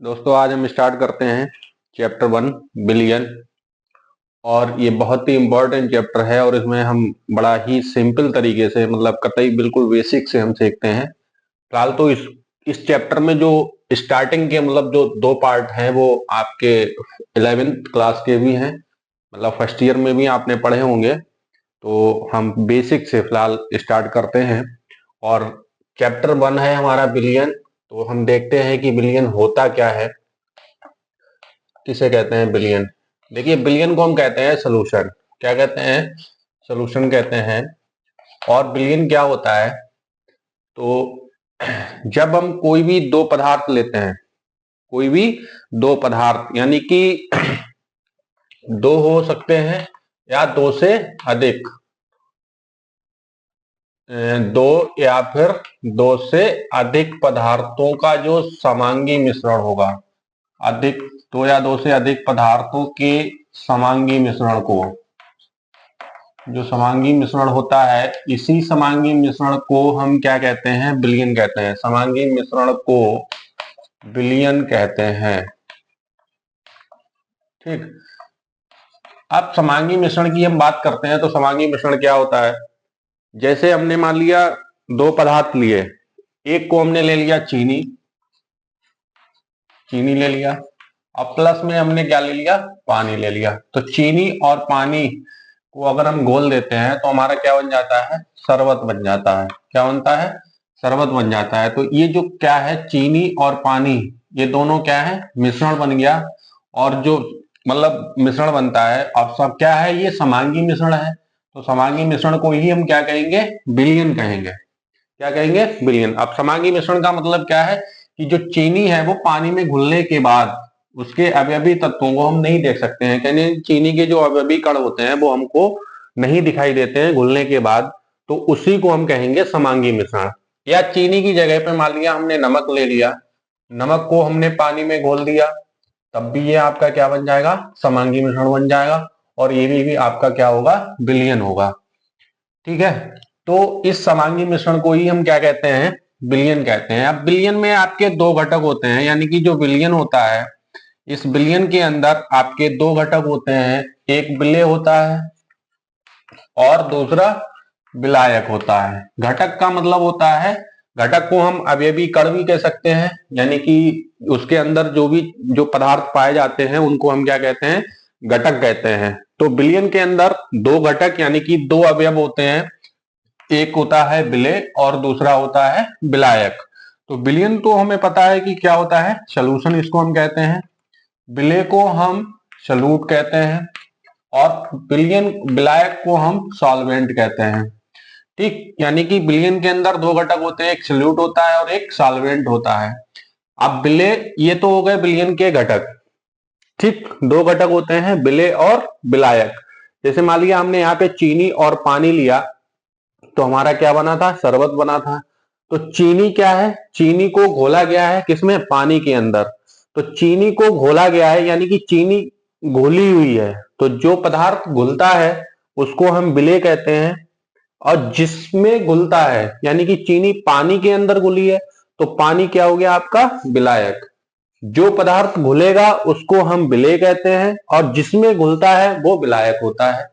दोस्तों आज हम स्टार्ट करते हैं चैप्टर 1 बिलियन। और ये बहुत ही इम्पोर्टेंट चैप्टर है और इसमें हम बड़ा ही सिंपल तरीके से मतलब कतई बिल्कुल बेसिक से हम सीखते हैं। फिलहाल तो इस चैप्टर में जो स्टार्टिंग के मतलब जो दो पार्ट हैं वो आपके 11th क्लास के भी हैं, मतलब फर्स्ट ईयर में भी आपने पढ़े होंगे। तो हम बेसिक से फिलहाल स्टार्ट करते हैं। और चैप्टर 1 है हमारा बिलियन। तो हम देखते हैं कि बिलियन होता क्या है, किसे कहते हैं बिलियन। देखिए बिलियन को हम कहते हैं सोल्यूशन। क्या कहते हैं? सोल्यूशन कहते हैं। और बिलियन क्या होता है? तो जब हम कोई भी दो पदार्थ लेते हैं, कोई भी दो पदार्थ यानी कि दो हो सकते हैं या दो से अधिक, दो या फिर दो से अधिक पदार्थों का जो समांगी मिश्रण होगा, अधिक दो या दो से अधिक पदार्थों के समांगी मिश्रण को, जो समांगी मिश्रण होता है, इसी समांगी मिश्रण को हम क्या कहते हैं? बिलियन कहते हैं। समांगी मिश्रण को बिलियन कहते हैं। ठीक। अब समांगी मिश्रण की हम बात करते हैं तो समांगी मिश्रण क्या होता है? जैसे हमने मान लिया दो पदार्थ लिए, एक को हमने ले लिया चीनी, चीनी ले लिया, अब प्लस में हमने क्या ले लिया? पानी ले लिया। तो चीनी और पानी को अगर हम घोल देते हैं तो हमारा क्या बन जाता है? शरबत बन जाता है। क्या बनता है? शरबत बन जाता है। तो ये जो क्या है, चीनी और पानी, ये दोनों क्या है? मिश्रण बन गया। और जो मतलब मिश्रण बनता है, अब सब क्या है? ये समांगी मिश्रण है। तो समांगी मिश्रण को ही हम क्या कहेंगे? बिलियन कहेंगे। क्या कहेंगे? बिलियन। अब समांगी मिश्रण का मतलब क्या है कि जो चीनी है वो पानी में घुलने के बाद उसके अवयवी तत्वों को हम नहीं देख सकते हैं। यानी चीनी के जो अवयवी कण होते हैं वो हमको नहीं दिखाई देते हैं घुलने के बाद, तो उसी को हम कहेंगे समांगी मिश्रण। या चीनी की जगह पे मान लिया हमने नमक ले लिया, नमक को हमने पानी में घोल दिया, तब भी ये आपका क्या बन जाएगा? समांगी मिश्रण बन जाएगा। और ये भी आपका क्या होगा? बिलियन होगा। ठीक है। तो इस समांगी मिश्रण को ही हम क्या कहते हैं? बिलियन कहते हैं। अब बिलियन में आपके दो घटक होते हैं, यानी कि जो बिलियन होता है, इस बिलियन के अंदर आपके दो घटक होते हैं, एक विलेय होता है और दूसरा विलायक होता है। घटक का मतलब होता है, घटक को हम अवयवी कण भी कह सकते हैं, यानी कि उसके अंदर जो भी जो पदार्थ पाए जाते हैं उनको हम क्या कहते हैं? घटक कहते हैं। तो बिलियन के अंदर दो घटक यानी कि दो अवयव होते हैं, एक होता है विलेय और दूसरा होता है विलायक। तो बिलियन तो हमें पता है कि क्या होता है? सॉल्यूशन इसको हम कहते हैं, विलेय को हम सॉल्यूट कहते हैं और बिलियन विलायक को हम सॉल्वेंट कहते हैं। ठीक। यानी कि बिलियन के अंदर दो घटक होते हैं, एक सॉल्यूट होता है और एक सॉल्वेंट होता है। अब विलेय, ये तो हो गए बिलियन के घटक। ठीक। दो घटक होते हैं विलेय और विलायक। जैसे मान लिया हमने यहाँ पे चीनी और पानी लिया तो हमारा क्या बना था? शरबत बना था। तो चीनी क्या है? चीनी को घोला गया है किसमें? पानी के अंदर। तो चीनी को घोला गया है यानी कि चीनी घुली हुई है। तो जो पदार्थ घुलता है उसको हम विलेय कहते हैं। और जिसमें घुलता है यानी कि चीनी पानी के अंदर घुली है तो पानी क्या हो गया आपका? विलायक। जो पदार्थ घुलेगा उसको हम विलेय कहते हैं और जिसमें घुलता है वो विलायक होता है।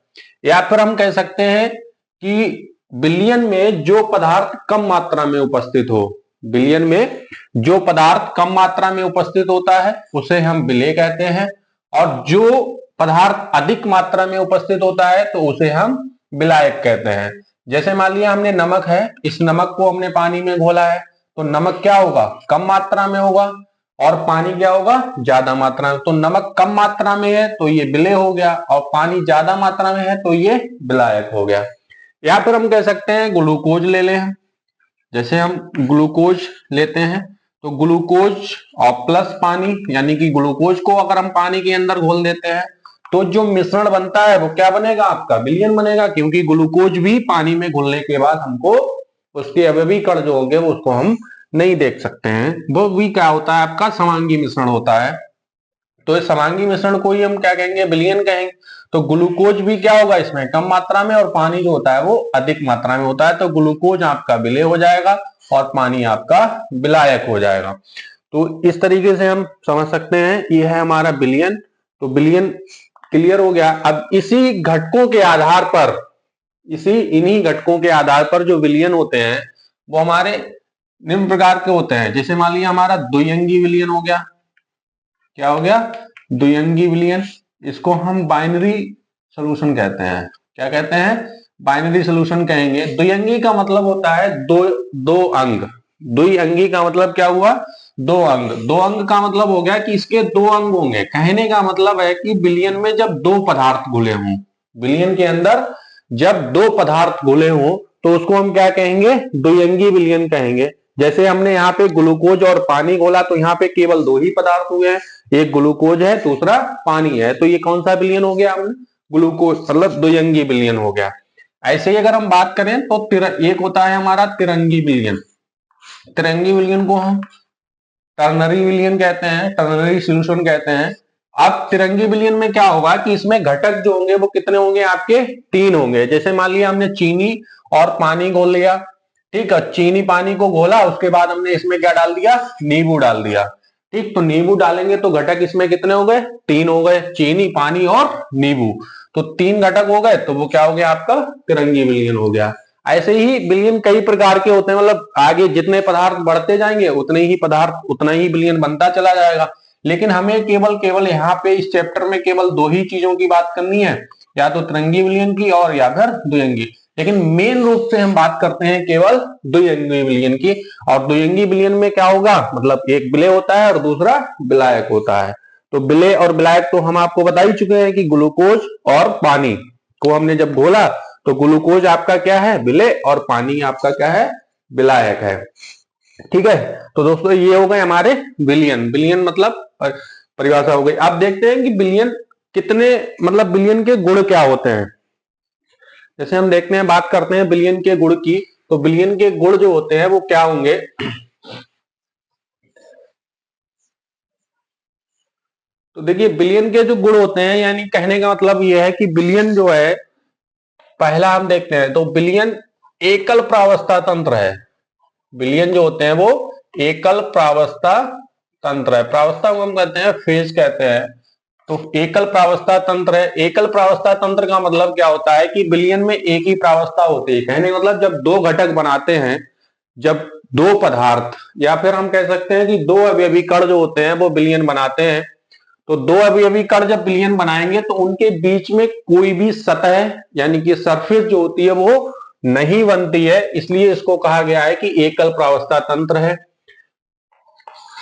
या फिर हम कह सकते हैं कि बिलियन में जो पदार्थ कम मात्रा में उपस्थित हो, बिलियन में जो पदार्थ कम मात्रा में उपस्थित होता है उसे हम विलेय कहते हैं। और जो पदार्थ अधिक मात्रा में उपस्थित होता है तो उसे हम विलायक कहते हैं। जैसे मान लिया हमने नमक है, इस नमक को हमने पानी में घोला है, तो नमक क्या होगा? कम मात्रा में होगा और पानी क्या होगा? ज्यादा मात्रा में। तो नमक कम मात्रा में है तो ये विलेय हो गया और पानी ज्यादा मात्रा में है तो ये विलायक हो गया। या फिर हम कह सकते हैं ग्लूकोज ले लें हम। जैसे हम ग्लूकोज लेते हैं तो ग्लूकोज और प्लस पानी, यानी कि ग्लूकोज को अगर हम पानी के अंदर घोल देते हैं तो जो मिश्रण बनता है वो क्या बनेगा? आपका विलियन बनेगा, क्योंकि ग्लूकोज भी पानी में घुलने के बाद हमको उसके अवयवी कण जो होंगे वो उसको हम नहीं देख सकते हैं, वो भी क्या होता है? आपका समांगी मिश्रण होता है। तो इस समांगी मिश्रण को ही हम क्या कहेंगे? विलियन कहेंगे। तो ग्लूकोज भी क्या होगा? इसमें कम मात्रा में और पानी जो होता है वो अधिक मात्रा में होता है। तो ग्लूकोज आपका विलेय हो जाएगा और पानी आपका विलायक हो जाएगा। तो इस तरीके से हम समझ सकते हैं ये है हमारा बिलियन। तो बिलियन क्लियर हो गया। अब इसी घटकों के आधार पर, इन्हीं घटकों के आधार पर जो विलयन होते हैं वो हमारे निम्न प्रकार के होते हैं। जैसे मान लिया हमारा द्विअंगी विलयन हो गया। क्या हो गया? द्विअंगी विलयन। इसको हम बाइनरी सोल्यूशन कहते हैं। क्या कहते हैं? बाइनरी सोल्यूशन कहेंगे। द्विअंगी का मतलब होता है दो अंग। द्विअंगी का मतलब क्या हुआ? दो अंग। दो अंग का मतलब हो गया कि इसके दो अंग होंगे। कहने का मतलब है कि विलयन में जब दो पदार्थ घुले हों, विलयन के अंदर जब दो पदार्थ घुले हों तो उसको हम क्या कहेंगे? द्विअंगी विलयन कहेंगे। जैसे हमने यहाँ पे ग्लूकोज और पानी घोला तो यहाँ पे केवल दो ही पदार्थ हुए हैं, एक ग्लूकोज है, दूसरा पानी है। तो ये कौन सा विलयन हो गया? हमने ग्लूकोज मतलब द्विअंगी विलयन हो गया। ऐसे ही अगर हम बात करें तो एक होता है हमारा तिरंगी विलयन। तिरंगी विलयन को हम टर्नरी विलयन कहते हैं, टर्नरी सॉल्यूशन कहते हैं। अब तिरंगी विलयन में क्या होगा कि इसमें घटक जो होंगे वो कितने होंगे? आपके 3 होंगे। जैसे मान लिया हमने चीनी और पानी घोल लिया, ठीक है, चीनी पानी को घोला, उसके बाद हमने इसमें क्या डाल दिया? नींबू डाल दिया। ठीक, तो नींबू डालेंगे तो घटक इसमें कितने हो गए? 3 हो गए, चीनी, पानी और नींबू। तो 3 घटक हो गए, तो वो क्या हो गया? आपका तिरंगी विलयन हो गया। ऐसे ही विलयन कई प्रकार के होते हैं, मतलब आगे जितने पदार्थ बढ़ते जाएंगे उतने ही पदार्थ उतना ही विलयन बनता चला जाएगा। लेकिन हमें केवल यहाँ पे इस चैप्टर में केवल दो ही चीजों की बात करनी है, या तो तिरंगी विलयन की और या फिर द्विअंगी। लेकिन मेन रूप से हम बात करते हैं केवल द्विअंगी विलयन की। और द्विअंगी विलयन में क्या होगा? मतलब एक विलेय होता है और दूसरा विलायक होता है। तो विलेय और विलायक तो हम आपको बता ही चुके हैं कि ग्लूकोज और पानी को हमने जब घोला तो ग्लूकोज आपका क्या है? विलेय, और पानी आपका क्या है? विलायक है। ठीक है, तो दोस्तों ये हो गए हमारे विलयन। विलयन मतलब परिभाषा हो गई। अब देखते हैं कि विलयन कितने, मतलब विलयन के गुण क्या होते हैं। जैसे हम देखते हैं, बात करते हैं विलयन के गुण की, तो विलयन के गुण जो होते हैं वो क्या होंगे? तो देखिए विलयन के जो गुण होते हैं, यानी कहने का मतलब ये है कि विलयन जो है, पहला हम देखते हैं तो विलयन एकल प्रावस्था तंत्र है। विलयन जो होते हैं वो एकल प्रावस्था तंत्र है। प्रावस्था को हम कहते हैं फेज कहते हैं। तो एकल प्रावस्था तंत्र है। एकल प्रावस्था तंत्र का मतलब क्या होता है कि विलयन में एक ही प्रावस्था होती है। कहने का मतलब जब दो घटक बनाते हैं, जब दो पदार्थ, या फिर हम कह सकते हैं कि दो अवयवी कण जो होते हैं वो विलयन बनाते हैं, तो दो अवयवी कण जब विलयन बनाएंगे तो उनके बीच में कोई भी सतह यानी कि सरफेस जो होती है वो नहीं बनती है, इसलिए इसको कहा गया है कि एकल प्रावस्था तंत्र है।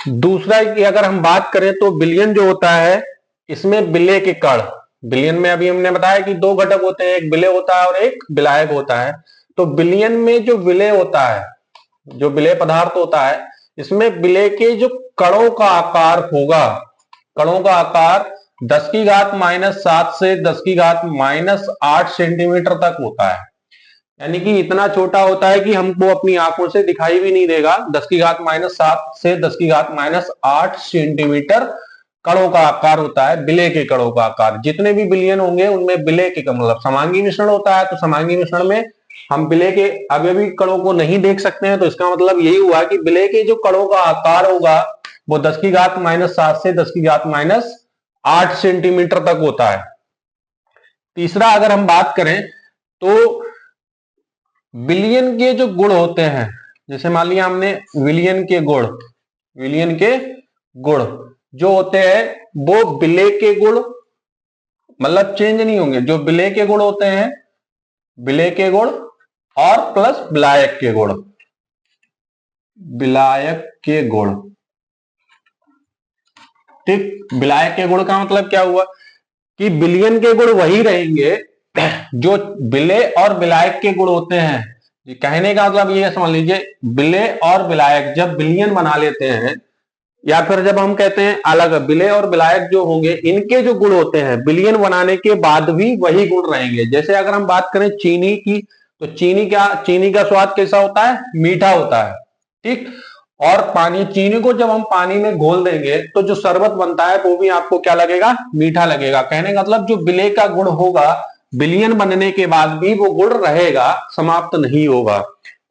दूसरा की अगर हम बात करें तो विलयन जो होता है इसमें विलेय के कण, विलयन में अभी हमने बताया कि दो घटक होते हैं, एक विलेय होता है और एक विलायक होता है। तो विलयन में जो विलेय होता है, जो विलेय पदार्थ होता है, इसमें विलेय के जो कणों का आकार होगा, कणों का आकार 10 की घात -7 से 10 की घात -8 सेंटीमीटर तक होता है। यानी कि इतना छोटा होता है कि हमको अपनी आंखों से दिखाई भी नहीं देगा। 10 की घात -7 से 10 की घात -8 सेंटीमीटर कणों का आकार होता है, विलेय के कणों का आकार। जितने भी विलयन होंगे उनमें विलेय के, मतलब समांगी मिश्रण होता है, तो समांगी मिश्रण में हम विलेय के अवयवी कणों को नहीं देख सकते हैं। तो इसका मतलब यही हुआ कि विलेय के जो कणों का आकार होगा वो 10 की घात -7 से 10 की घात -8 सेंटीमीटर तक होता है। तीसरा अगर हम बात करें तो विलयन के जो गुण होते हैं, जैसे मान लिया हमने विलयन के गुण, विलयन के गुण जो होते हैं वो विलेय के गुण मतलब चेंज नहीं होंगे। जो विलेय के गुण होते हैं, विलेय के गुण और प्लस विलायक के गुण, विलायक के गुण। ठीक, विलायक के गुण का मतलब क्या हुआ कि विलयन के गुण वही रहेंगे जो विलेय और विलायक के गुण होते हैं। कहने का मतलब ये समझ लीजिए, विलेय और विलायक जब विलयन बना लेते हैं, या फिर जब हम कहते हैं अलग, विलेय और विलायक जो होंगे इनके जो गुण होते हैं विलयन बनाने के बाद भी वही गुण रहेंगे। जैसे अगर हम बात करें चीनी की, तो चीनी का स्वाद कैसा होता है? मीठा होता है। ठीक, और पानी, चीनी को जब हम पानी में घोल देंगे तो जो शरबत बनता है वो भी आपको क्या लगेगा? मीठा लगेगा। कहने का मतलब जो विलेय का गुण होगा विलयन बनने के बाद भी वो गुण रहेगा, समाप्त नहीं होगा।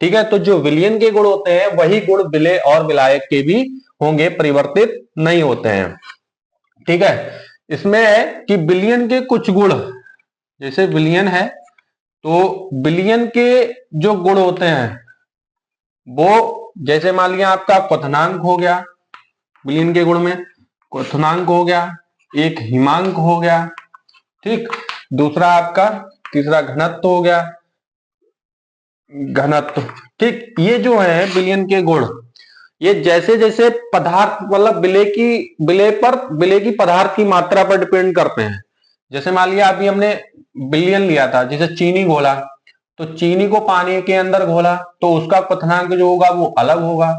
ठीक है, तो जो विलयन के गुण होते हैं वही गुण विलेय और विलायक के भी होंगे, परिवर्तित नहीं होते हैं। ठीक है, इसमें है कि विलयन के कुछ गुण, जैसे विलयन है तो विलयन के जो गुण होते हैं वो, जैसे मान लिया आपका क्वथनांक हो गया, विलयन के गुण में क्वथनांक हो गया, एक हिमांक हो गया, ठीक, दूसरा आपका तीसरा घनत्व हो गया, घनत्व, ठीक। ये जो है विलयन के गुण, ये जैसे जैसे पदार्थ मतलब विलय की पदार्थ की मात्रा पर डिपेंड करते हैं। जैसे मान लिया अभी हमने विलयन लिया था, जैसे चीनी घोला, तो चीनी को पानी के अंदर घोला तो उसका क्वथनांक जो होगा वो अलग होगा।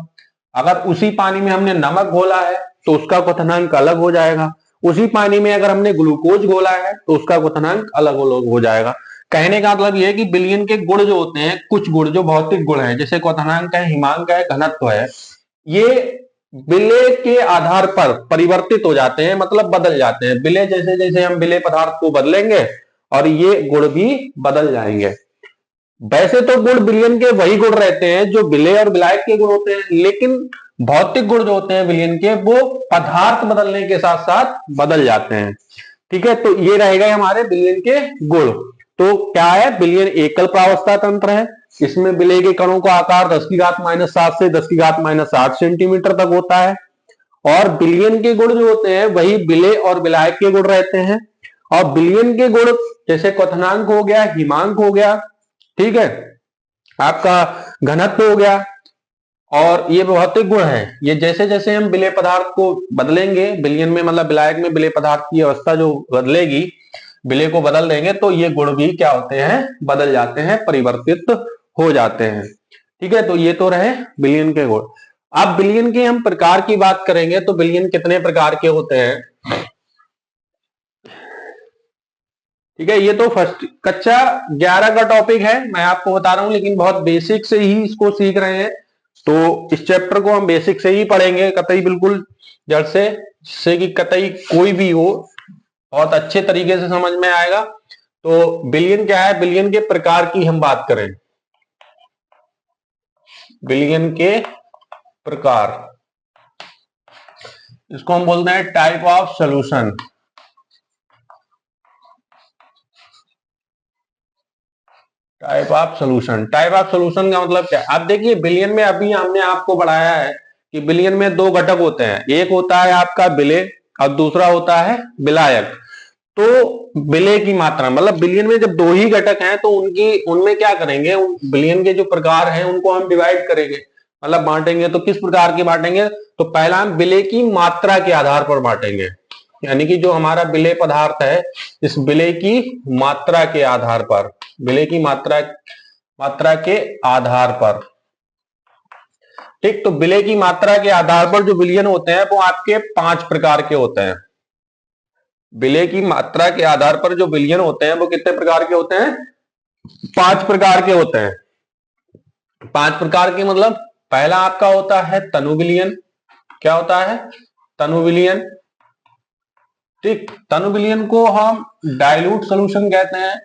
अगर उसी पानी में हमने नमक घोला है तो उसका क्वथनांक अलग हो जाएगा। उसी पानी में अगर हमने ग्लूकोज घोला है तो उसका क्वथनांक अलग अलग हो जाएगा। कहने का मतलब यह है कि विलयन के गुण जो होते हैं, कुछ गुण जो भौतिक गुण है, जैसे क्वथनांक है, हिमांक है, घनत्व है, ये विलय के आधार पर परिवर्तित हो जाते हैं, मतलब बदल जाते हैं। विलय जैसे जैसे हम विलय पदार्थ को बदलेंगे और ये गुण भी बदल जाएंगे। वैसे तो गुण विलयन के वही गुण रहते हैं जो विलय और विलायक के गुण होते हैं, लेकिन भौतिक गुण जो होते हैं विलयन के, वो पदार्थ बदलने के साथ साथ बदल जाते हैं। ठीक है, तो ये रहेगा हमारे विलयन के गुण। तो क्या है, विलयन एकल प्रावस्था तंत्र है, इसमें विलय के कणों का आकार 10⁻⁷ से 10⁻⁸ सेंटीमीटर तक होता है। और विलयन के गुण जो होते हैं वही विलय और विलायक के गुण रहते हैं। और विलयन के गुण जैसे क्वथनांक हो गया, हिमांक हो गया, ठीक है, आपका घनत्व हो गया, और ये भौतिक गुण है। ये जैसे जैसे हम विलय पदार्थ को बदलेंगे, विलयन में मतलब विलायक में विलय पदार्थ की अवस्था जो बदलेगी, विलय को बदल देंगे तो ये गुण भी क्या होते हैं, बदल जाते हैं, परिवर्तित हो जाते हैं। ठीक है, तो ये तो रहे विलयन के गुण। अब विलयन के हम प्रकार की बात करेंगे तो विलयन कितने प्रकार के होते हैं। ठीक है, ये तो फर्स्ट कक्षा 11 का टॉपिक है, मैं आपको बता रहा हूं, लेकिन बहुत बेसिक से ही इसको सीख रहे हैं, तो इस चैप्टर को हम बेसिक से ही पढ़ेंगे, कतई बिल्कुल जड़ से, जिससे कि कतई कोई भी हो बहुत अच्छे तरीके से समझ में आएगा। तो विलयन क्या है, विलयन के प्रकार की हम बात करें, विलयन के प्रकार, इसको हम बोलते हैं type of solution. Type of solution, type of solution का मतलब क्या है। आप देखिए विलयन में अभी हमने आपको बढ़ाया है कि विलयन में दो घटक होते हैं, एक होता है आपका विलय और दूसरा होता है विलायक। तो विलय की मात्रा मतलब विलयन में जब दो ही घटक हैं तो उनमें क्या करेंगे, उन विलयन के जो प्रकार हैं उनको हम डिवाइड करेंगे, मतलब बांटेंगे। तो किस प्रकार के बांटेंगे, तो पहला हम विलय की मात्रा के आधार पर बांटेंगे, यानी कि जो हमारा विलय पदार्थ है इस विलय की मात्रा के आधार पर, विलय की मात्रा के आधार पर, ठीक। तो विलय की मात्रा के आधार पर जो विलयन होते हैं वो आपके 5 प्रकार के होते हैं। विलय की मात्रा के आधार पर जो विलयन होते हैं वो कितने प्रकार के होते हैं, 5 प्रकार के होते हैं। 5 प्रकार के मतलब पहला आपका होता है तनु विलयन। क्या होता है, तनु विलयन, ठीक। तनु विलयन को हम डाइल्यूट सॉल्यूशन कहते हैं।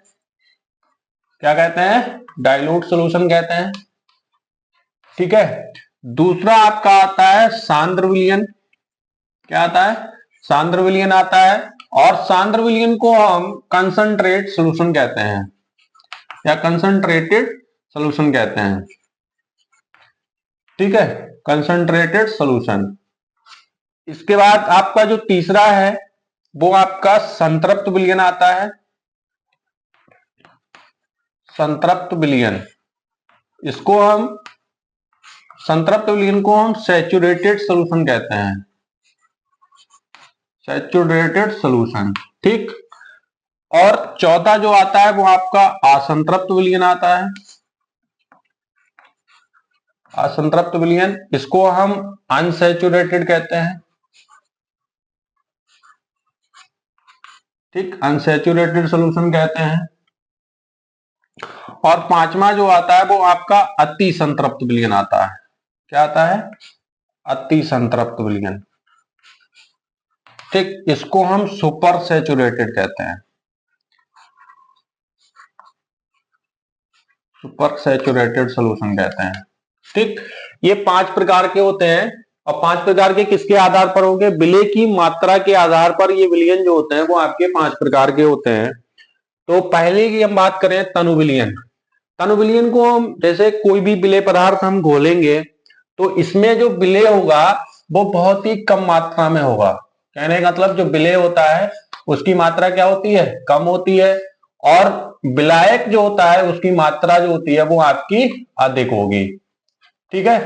क्या कहते हैं, डाइल्यूट सॉल्यूशन कहते हैं, ठीक है। दूसरा आपका आता है सांद्र विलयन। क्या आता है, सांद्र विलयन आता है, और सांद्र विलयन को हम कंसंट्रेट सॉल्यूशन कहते हैं या कंसंट्रेटेड सॉल्यूशन कहते हैं, ठीक है, कंसंट्रेटेड सॉल्यूशन। इसके बाद आपका जो तीसरा है वो आपका संतृप्त विलयन आता है। संतृप्त विलयन, इसको हम संतृप्त विलयन को हम सैचुरेटेड सॉल्यूशन कहते हैं, सैचुरेटेड सॉल्यूशन, ठीक। और चौथा जो आता है वो आपका असंतृप्त विलयन आता है। असंतृप्त विलयन, इसको हम अनसैचुरेटेड कहते हैं, ठीक, अनसैचुरेटेड सॉल्यूशन कहते हैं। और पांचवा जो आता है वो आपका अति संतृप्त विलयन आता है। क्या आता है, अति संतृप्त विलयन, ठीक। इसको हम सुपर सैचुरेटेड कहते हैं, सुपर सैचुरेटेड सॉल्यूशन कहते हैं, ठीक। ये 5 प्रकार के होते हैं और 5 प्रकार के किसके आधार पर होंगे? विलय की मात्रा के आधार पर ये विलयन जो होते हैं वो आपके 5 प्रकार के होते हैं। तो पहले की हम बात करें तनु विलयन। तनु विलयन को हम जैसे कोई भी विलय पदार्थ हम घोलेंगे तो इसमें जो विलय होगा वो बहुत ही कम मात्रा में होगा। कहने का मतलब जो विलय होता है उसकी मात्रा क्या होती है? कम होती है। और विलायक जो होता है उसकी मात्रा जो होती है वो आपकी अधिक होगी। ठीक है,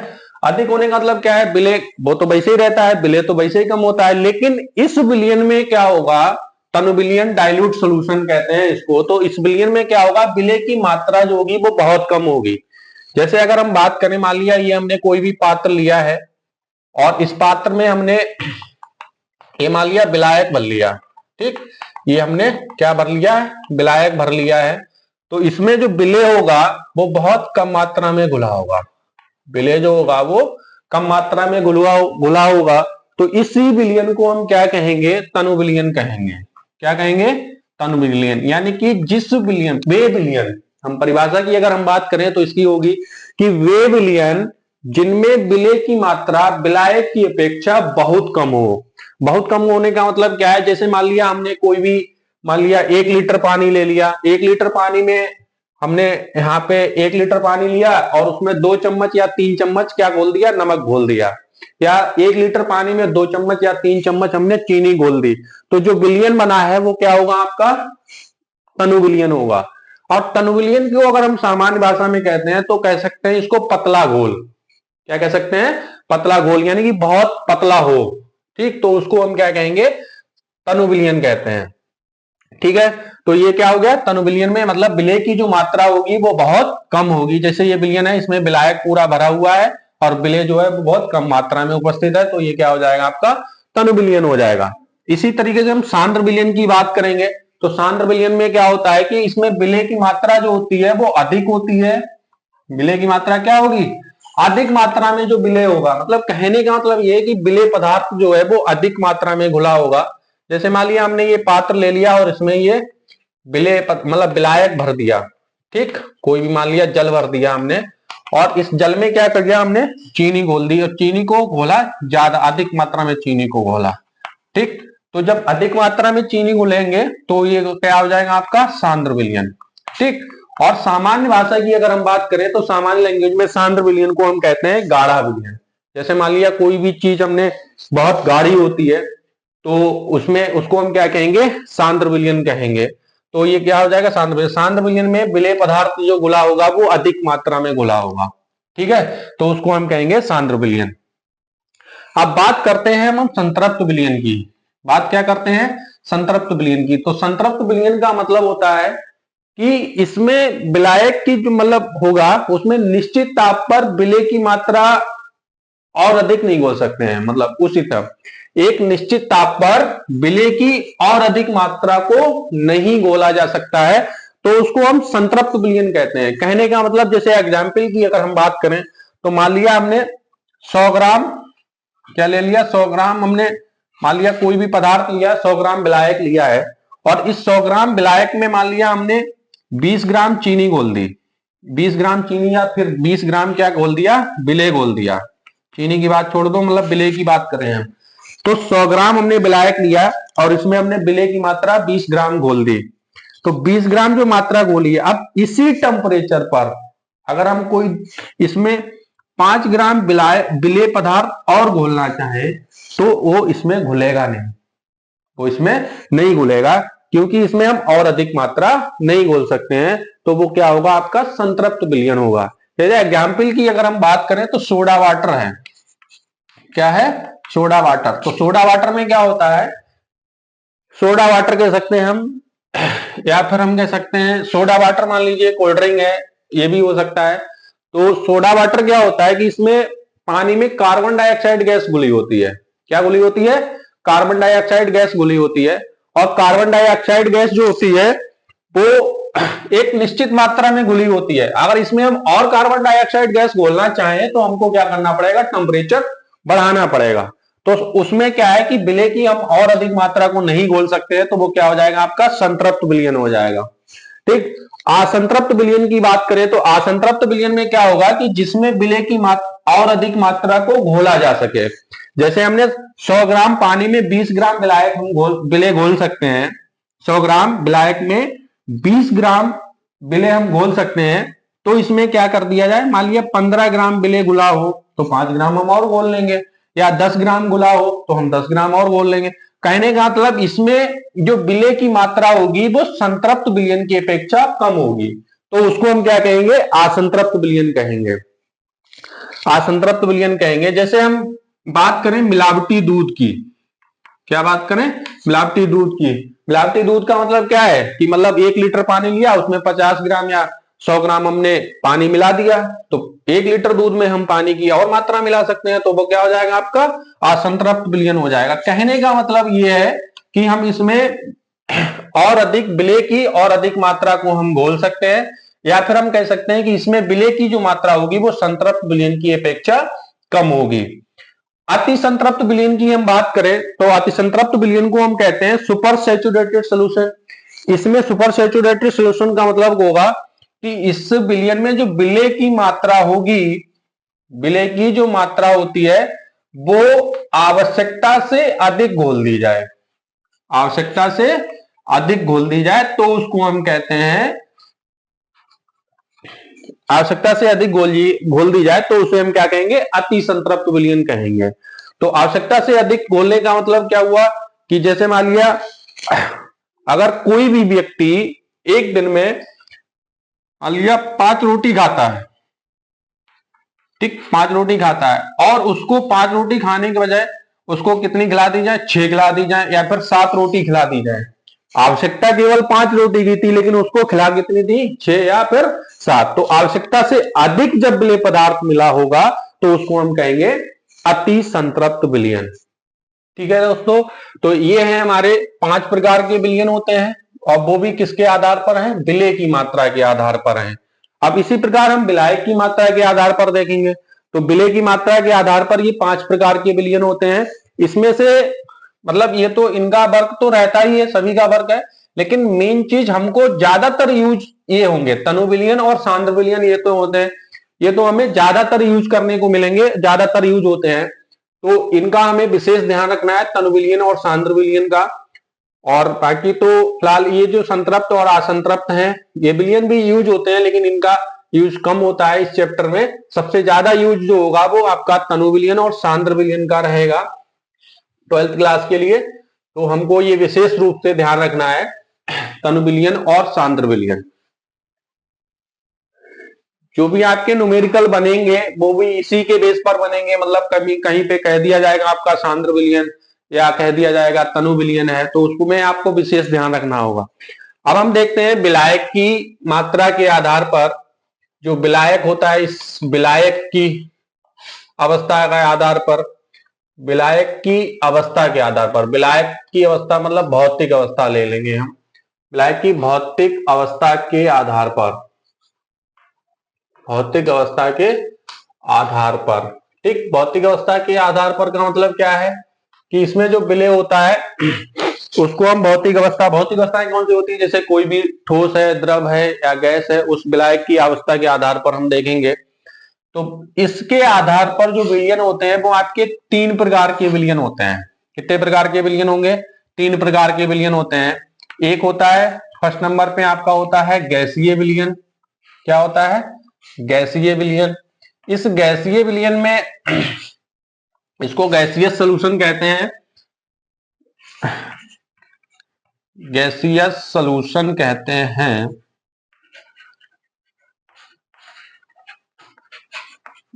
अधिक होने का मतलब क्या है? विलय वो तो वैसे ही रहता है, विलय तो वैसे ही कम होता है, लेकिन इस विलयन में क्या होगा? तनु विलयन, डाइल्यूट सोल्यूशन कहते हैं इसको। तो इस विलयन में क्या होगा? विलय की मात्रा जो होगी वो बहुत कम होगी। जैसे अगर हम बात करें, मान लिया ये हमने कोई भी पात्र लिया है और इस पात्र में हमने ये मान लिया विलायक भर लिया। ठीक, ये हमने क्या भर लिया है? विलायक भर लिया है। तो इसमें जो विलय होगा वो बहुत कम मात्रा में घुला होगा। विलय जो होगा वो कम मात्रा में घुला होगा। तो इसी विलयन को हम क्या कहेंगे? तनु विलयन कहेंगे। क्या कहेंगे? तनु विलयन। यानी कि जिस विलयन, वे विलयन, हम परिभाषा की अगर हम बात करें तो इसकी होगी कि वे विलयन जिनमें विलय की मात्रा विलायक की अपेक्षा बहुत कम हो। बहुत कम होने का मतलब क्या है? जैसे मान लिया हमने कोई भी, मान लिया 1 लीटर पानी ले लिया। 1 लीटर पानी में हमने यहाँ पे 1 लीटर पानी लिया और उसमें 2 चम्मच या 3 चम्मच क्या घोल दिया? नमक घोल दिया। या 1 लीटर पानी में 2 चम्मच या 3 चम्मच हमने चीनी घोल दी। तो जो विलयन बना है वो क्या होगा? आपका तनु विलयन होगा। और तनु विलयन को अगर हम सामान्य भाषा में कहते हैं तो कह सकते हैं इसको पतला घोल। क्या कह सकते हैं? पतला घोल, यानी कि बहुत पतला हो। ठीक, तो उसको हम क्या कहेंगे? तनु विलयन कहते हैं। ठीक है, तो ये क्या हो गया? तनु विलयन में मतलब विलय की जो मात्रा होगी वो बहुत कम होगी। जैसे ये विलयन है, इसमें विलायक पूरा भरा हुआ है और विलय जो है वो बहुत कम मात्रा में उपस्थित है, तो ये क्या हो जाएगा? आपका तनु विलयन हो जाएगा। इसी तरीके से हम सांद्र विलयन की बात करेंगे तो सांद्र विलयन में क्या होता है कि इसमें विलय की मात्रा जो होती है वो अधिक होती है। विलय की मात्रा क्या होगी? अधिक मात्रा में जो विलय होगा, मतलब कहने का मतलब ये है कि विलय पदार्थ जो है वो अधिक मात्रा में घुला होगा। जैसे मान लिया हमने ये पात्र ले लिया और इसमें ये विलय मतलब विलायक भर दिया। ठीक, कोई भी मान लिया जल भर दिया हमने और इस जल में क्या कर दिया हमने? चीनी घोल दी और चीनी को घोला, ज्यादा अधिक मात्रा में चीनी को घोला। ठीक, तो जब अधिक मात्रा में चीनी घुलेंगे तो ये क्या हो जाएगा? आपका सांद्र विलयन। ठीक, और सामान्य भाषा की अगर हम बात करें तो सामान्य लैंग्वेज में सांद्र विलयन को हम कहते हैं गाढ़ा विलयन। जैसे मान लिया कोई भी चीज हमने बहुत गाढ़ी होती है तो उसमें उसको हम क्या कहेंगे? सांद्र विलयन कहेंगे। तो ये क्या हो जाएगा? सांद्र विलयन। सांद्र विलयन में विलय पदार्थ जो घुला होगा वो अधिक मात्रा में घुला होगा। ठीक है, तो उसको हम कहेंगे सांद्र विलयन। अब बात करते हैं हम संतृप्त विलयन की। बात क्या करते हैं? संतृप्त विलयन की। तो संतृप्त विलयन का मतलब होता है कि इसमें विलायक की जो मतलब होगा उसमें निश्चित ताप पर विलय की मात्रा और अधिक नहीं घोल सकते हैं। मतलब उसी तरह एक निश्चित ताप पर विलय की और अधिक मात्रा को नहीं घोला जा सकता है, तो उसको हम संतृप्त विलयन कहते हैं। कहने का मतलब जैसे एग्जाम्पल की अगर हम बात करें तो मान लिया हमने 100 ग्राम क्या ले लिया? 100 ग्राम हमने मान लिया कोई भी पदार्थ लिया, 100 ग्राम विलायक लिया है और इस 100 ग्राम विलायक में मान लिया हमने 20 ग्राम चीनी घोल दी। 20 ग्राम चीनी या फिर 20 ग्राम क्या घोल दिया? विलय घोल दिया। चीनी की बात छोड़ दो, मतलब विलय की बात कर रहे हैं। तो 100 ग्राम हमने विलायक लिया और इसमें हमने विलय की मात्रा 20 ग्राम घोल दी। तो 20 ग्राम जो मात्रा घोली है, अब इसी टेम्परेचर पर अगर हम कोई इसमें 5 ग्राम विलय पदार्थ और घोलना चाहे तो वो इसमें घुलेगा नहीं, वो इसमें नहीं घुलेगा, क्योंकि इसमें हम और अधिक मात्रा नहीं घोल सकते हैं। तो वो क्या होगा? आपका संतृप्त विलयन होगा। जैसे एग्जाम्पल की अगर हम बात करें तो सोडा वाटर है। क्या है? Soda water. तो सोडा वाटर में क्या होता है? सोडा वाटर कह सकते हैं हम, या फिर हम कह सकते हैं सोडा वाटर, मान लीजिए कोल्ड ड्रिंक है, ये भी हो सकता है। तो सोडा वाटर क्या होता है कि इसमें पानी में कार्बन डाइऑक्साइड गैस घुली होती है। क्या घुली होती है? कार्बन डाइऑक्साइड गैस घुली होती है। और कार्बन डाइऑक्साइड गैस जो होती है वो एक निश्चित मात्रा में घुली होती है। अगर इसमें हम और कार्बन डाइऑक्साइड गैस घोलना चाहें तो हमको क्या करना पड़ेगा? टेम्परेचर बढ़ाना पड़ेगा। तो उसमें क्या है कि विलय की हम और अधिक मात्रा को नहीं घोल सकते हैं, तो वो क्या हो जाएगा? आपका संतृप्त विलयन हो जाएगा। ठीक, असंतृप्त विलयन की बात करें तो असंतृप्त विलयन में क्या होगा कि जिसमें विलय की और अधिक मात्रा को घोला जा सके। जैसे हमने 100 ग्राम पानी में 20 ग्राम विलायक हम विलेय घोल सकते हैं, 100 ग्राम विलायक में 20 ग्राम विलेय हम घोल सकते हैं, तो इसमें क्या कर दिया जाए, मान लिया 15 ग्राम विलेय घुला हो तो 5 ग्राम हम और घोल लेंगे, या 10 ग्राम घुला हो तो हम 10 ग्राम और घोल लेंगे। कहने का मतलब इसमें जो विलेय की मात्रा होगी वो संतृप्त विलयन की अपेक्षा कम होगी, तो उसको हम क्या कहेंगे, असंतृप्त विलयन कहेंगे, असंतृप्त विलयन कहेंगे। जैसे हम बात करें मिलावटी दूध की, क्या बात करें, मिलावटी दूध की। मिलावटी दूध का मतलब क्या है कि मतलब 1 लीटर पानी लिया, उसमें 50 ग्राम या 100 ग्राम हमने पानी मिला दिया, तो 1 लीटर दूध में हम पानी की और मात्रा मिला सकते हैं, तो वो क्या हो जाएगा, आपका असंतृप्त विलयन हो जाएगा। कहने का मतलब ये है कि हम इसमें और अधिक विलेय की और अधिक मात्रा को हम घोल सकते हैं, या फिर हम कह सकते हैं कि इसमें विलेय की जो मात्रा होगी वो संतृप्त विलयन की अपेक्षा कम होगी। अति संतृप्त विलयन की हम बात करें तो अति संतृप्त विलयन को हम कहते हैं सुपर सैचुरेटेड सॉल्यूशन। इसमें सुपर सैचुरेटेड सॉल्यूशन का मतलब होगा कि इस विलयन में जो विलेय की मात्रा होगी, विलेय की जो मात्रा होती है वो आवश्यकता से अधिक घोल दी जाए, आवश्यकता से अधिक घोल दी जाए, तो उसको हम कहते हैं, आवश्यकता से अधिक घोल दी जाए तो उसे हम क्या कहेंगे, अति संतृप्त विलयन कहेंगे। तो आवश्यकता से अधिक घोलने का मतलब क्या हुआ कि जैसे मान लिया अगर कोई भी व्यक्ति एक दिन में मान लिया 5 रोटी खाता है, ठीक, 5 रोटी खाता है, और उसको 5 रोटी खाने के बजाय उसको कितनी खिला दी जाए, 6 खिला दी जाए, या फिर 7 रोटी खिला दी जाए। आवश्यकता केवल 5 रोटी की थी, लेकिन उसको खिला कितनी थी, 6 या फिर 7। तो आवश्यकता से अधिक जब विलेय पदार्थ मिला होगा तो उसको हम कहेंगे अति संतृप्त विलयन। ठीक है दोस्तों, तो ये है हमारे 5 प्रकार के विलयन होते हैं, और वो भी किसके आधार पर हैं, विलेय की मात्रा के आधार पर हैं। अब इसी प्रकार हम विलायक की मात्रा के आधार पर देखेंगे, तो विलेय की मात्रा के आधार पर ये 5 प्रकार के विलयन होते हैं। इसमें से मतलब ये तो इनका वर्क तो रहता ही है, सभी का वर्क है, लेकिन मेन चीज हमको ज्यादातर यूज ये होंगे, तनु विलयन और सांद्र विलयन, ये तो होते हैं, ये तो हमें ज्यादातर यूज करने को मिलेंगे, ज्यादातर यूज होते हैं, तो इनका हमें विशेष ध्यान रखना है, तनु विलयन और सांद्र विलयन का। और बाकी तो फिलहाल ये जो संतृप्त और असंतृप्त हैं ये विलयन भी यूज होते हैं, लेकिन इनका यूज कम होता है। इस चैप्टर में सबसे ज्यादा यूज जो होगा वो आपका तनु विलयन और सांद्र विलयन का रहेगा 12th क्लास के लिए, तो हमको ये विशेष रूप से ध्यान रखना है, तनु विलयन और सांद्र विलयन। जो भी आपके न्यूमेरिकल बनेंगे वो भी इसी के बेस पर बनेंगे, मतलब कभी कहीं पे कह दिया जाएगा आपका सांद्र विलयन या कह दिया जाएगा तनु विलयन है, तो उसको में आपको विशेष ध्यान रखना होगा। अब हम देखते हैं विलायक की मात्रा के आधार पर, जो विलायक होता है इस विलायक की अवस्था के आधार पर, विलायक की अवस्था के आधार पर, विलायक की अवस्था मतलब भौतिक अवस्था ले लेंगे हम, विलायक की भौतिक अवस्था के आधार पर, भौतिक अवस्था के आधार पर, ठीक, भौतिक अवस्था के आधार पर का मतलब क्या है कि इसमें जो विलेय होता है उसको हम भौतिक अवस्था, भौतिक अवस्थाएं कौन सी होती है, जैसे कोई भी ठोस है, द्रव है या गैस है, उस विलायक की अवस्था के आधार पर हम देखेंगे। तो इसके आधार पर जो विलयन होते हैं वो आपके 3 प्रकार के विलयन होते हैं। कितने प्रकार के विलयन होंगे, 3 प्रकार के विलयन होते हैं। एक होता है, फर्स्ट नंबर पे आपका होता है गैसीय विलयन। क्या होता है, गैसीय विलयन। इस गैसीय विलयन में इसको गैसीय सॉल्यूशन कहते हैं, गैसीय सॉल्यूशन कहते हैं,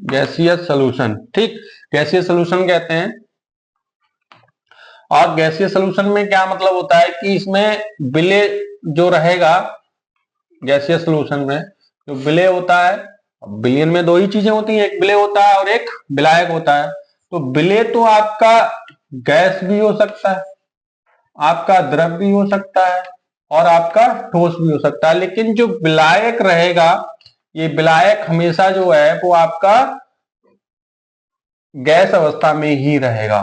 गैसीय सॉल्यूशन, ठीक, गैसीय सॉल्यूशन कहते हैं। और गैसीय सॉल्यूशन में क्या मतलब होता है कि इसमें विलेय जो रहेगा, गैसीय सॉल्यूशन में जो विलेय होता है, विलयन में 2 ही चीजें होती हैं, एक विलेय होता है और एक विलायक होता है। तो विलेय तो आपका गैस भी हो सकता है, आपका द्रव भी हो सकता है और आपका ठोस भी हो सकता है, लेकिन जो विलायक रहेगा, ये विलायक हमेशा जो है वो आपका गैस अवस्था में ही रहेगा,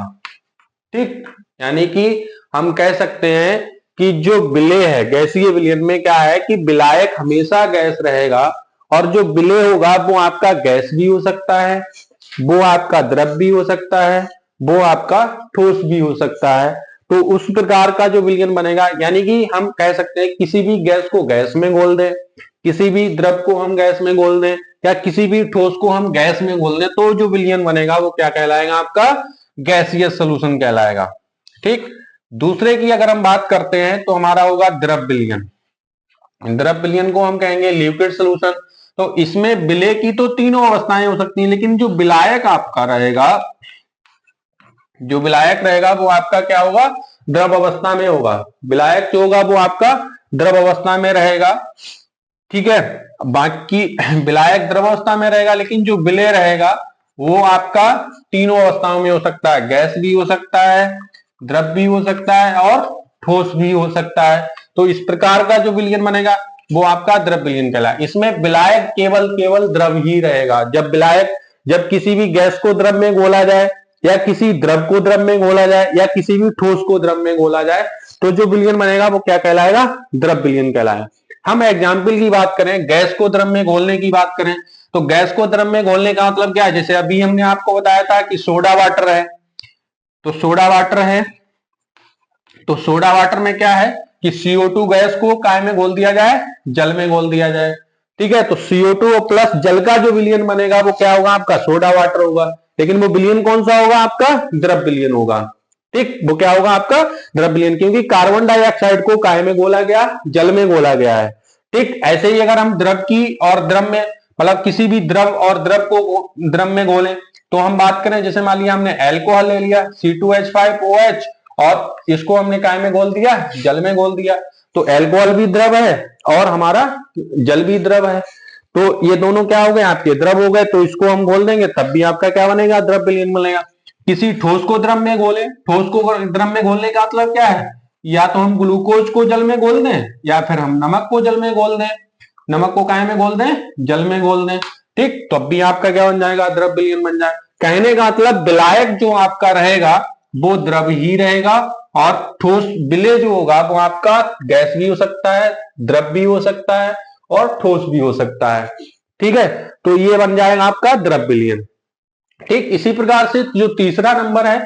ठीक। यानी कि हम कह सकते हैं कि जो विलेय है, गैसीय विलयन में क्या है कि विलायक हमेशा गैस रहेगा, और जो विलेय होगा वो आपका गैस भी हो सकता है, वो आपका द्रव भी हो सकता है, वो आपका ठोस भी हो सकता है। तो उस प्रकार का जो विलयन बनेगा, यानी कि हम कह सकते हैं किसी भी गैस को गैस में घोल दें, किसी भी द्रव को हम गैस में घोल दें, या किसी भी ठोस को हम गैस में घोल दें, तो जो विलयन बनेगा वो क्या कहलाएगा, आपका गैसियस सॉल्यूशन कहलाएगा। ठीक। दूसरे की अगर हम बात करते हैं तो हमारा होगा द्रव विलयन। द्रव विलयन को हम कहेंगे लिक्विड सॉल्यूशन। तो इसमें विलय की तो तीनों अवस्थाएं हो सकती हैं, लेकिन जो विलायक आपका रहेगा, जो विलायक रहेगा वो आपका क्या होगा, द्रव अवस्था में होगा। विलायक जो होगा वो आपका द्रव अवस्था में रहेगा। ठीक है। बाकी विलायक द्रव अवस्था में रहेगा, लेकिन जो विलय रहेगा वो आपका तीनों अवस्थाओं में हो सकता है। गैस भी हो सकता है, द्रव भी हो सकता है और ठोस भी हो सकता है। तो इस प्रकार का जो विलयन बनेगा वो आपका द्रव विलयन कहलाएगा। इसमें विलायक केवल द्रव ही रहेगा। जब किसी भी गैस को द्रव में घोला जाए, या किसी द्रव को द्रव में घोला जाए, या किसी भी ठोस को द्रव में घोला जाए, तो जो विलयन बनेगा वो क्या कहलाएगा, द्रव विलयन कहलाएगा। हम एग्जाम्पल की बात करें, गैस को द्रव में घोलने की बात करें, तो गैस को द्रव में घोलने का मतलब क्या है, जैसे अभी हमने आपको बताया था कि सोडा वाटर है, तो सोडा वाटर है, तो सोडा वाटर में क्या है कि CO2 गैस को काय में घोल दिया जाए, जल में घोल दिया जाए। ठीक है। तो CO2 प्लस जल का जो विलयन बनेगा वो क्या होगा, आपका सोडा वाटर होगा। लेकिन वो विलयन कौन सा होगा, आपका द्रव विलयन होगा। ठीक। वो क्या होगा, आपका द्रव विलयन, क्योंकि कार्बन डाइऑक्साइड को काय में घोला गया, जल में घोला गया है। ठीक। ऐसे ही अगर हम द्रव की और द्रव में, मतलब किसी भी द्रव और द्रव को द्रव में घोलें, तो हम बात करें, जैसे मान लिया हमने एल्कोहल ले लिया C2H5OH, और इसको हमने काय में घोल दिया, जल में घोल दिया। तो एल्कोहल भी द्रव है और हमारा जल भी द्रव है। तो ये दोनों क्या हो गए, आपके द्रव हो गए। तो इसको हम घोल देंगे तब भी आपका क्या बनेगा, द्रव विलयन बनेगा। किसी ठोस को द्रव में घोले, ठोस को द्रव में घोलने का मतलब क्या है, या तो हम ग्लूकोज को जल में घोल दें, या फिर हम नमक को जल में घोल दें। नमक को काय में घोल दें, जल में घोल दें। ठीक। तो अब भी आपका क्या बन जाएगा, द्रव विलयन बन जाए। कहने का मतलब विलायक जो आपका रहेगा वो द्रव ही रहेगा, और ठोस विलय जो होगा वो आपका गैस भी हो सकता है, द्रव भी हो सकता है और ठोस भी हो सकता है। ठीक है। तो ये बन जाएगा आपका द्रव विलयन। ठीक। इसी प्रकार से जो तीसरा नंबर है,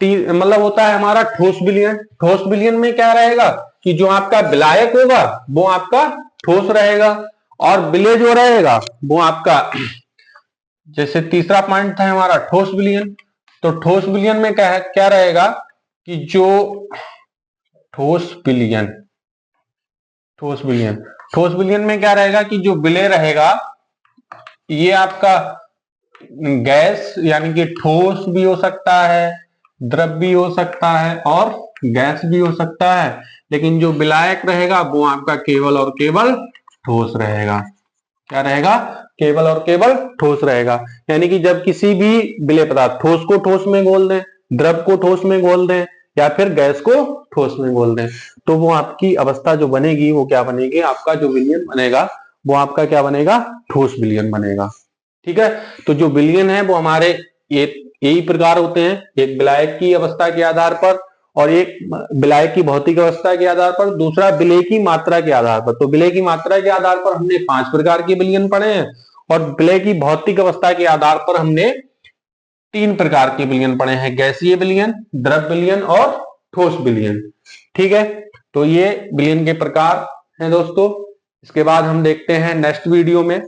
मतलब होता है हमारा ठोस विलयन। ठोस विलयन में क्या रहेगा कि जो आपका विलायक होगा वो आपका ठोस रहेगा, और विलय जो रहेगा वो आपका, जैसे तीसरा पॉइंट था हमारा ठोस विलयन, तो ठोस विलयन में क्या है, क्या रहेगा कि जो ठोस विलयन, ठोस विलयन, ठोस विलयन में क्या रहेगा कि जो विलय रहेगा ये आपका गैस, यानी कि ठोस भी हो सकता है, द्रव भी हो सकता है और गैस भी हो सकता है। लेकिन जो विलायक रहेगा वो आपका केवल और केवल ठोस रहेगा। क्या रहेगा, केवल और केवल ठोस रहेगा। यानी कि जब किसी भी विलय पदार्थ, ठोस को ठोस में घोल दें, द्रव को ठोस में घोल दें, या फिर गैस को ठोस में घोल दें, तो वो आपकी अवस्था जो बनेगी वो क्या बनेगी, आपका जो विलयन बनेगा वो आपका क्या बनेगा, ठोस विलयन बनेगा। ठीक है। तो जो विलयन है वो हमारे यही प्रकार होते हैं, एक विलायक की अवस्था के आधार पर, और एक विलायक की भौतिक अवस्था के आधार पर, दूसरा विलय की मात्रा के आधार पर। तो विलय की मात्रा के आधार पर हमने 5 प्रकार के विलयन पढ़े हैं, और विलय की भौतिक अवस्था के आधार पर हमने 3 प्रकार के विलयन पढ़े हैं, गैसीय विलयन, द्रव विलयन और ठोस विलयन। ठीक है। तो ये विलयन के प्रकार हैं दोस्तों। इसके बाद हम देखते हैं नेक्स्ट वीडियो में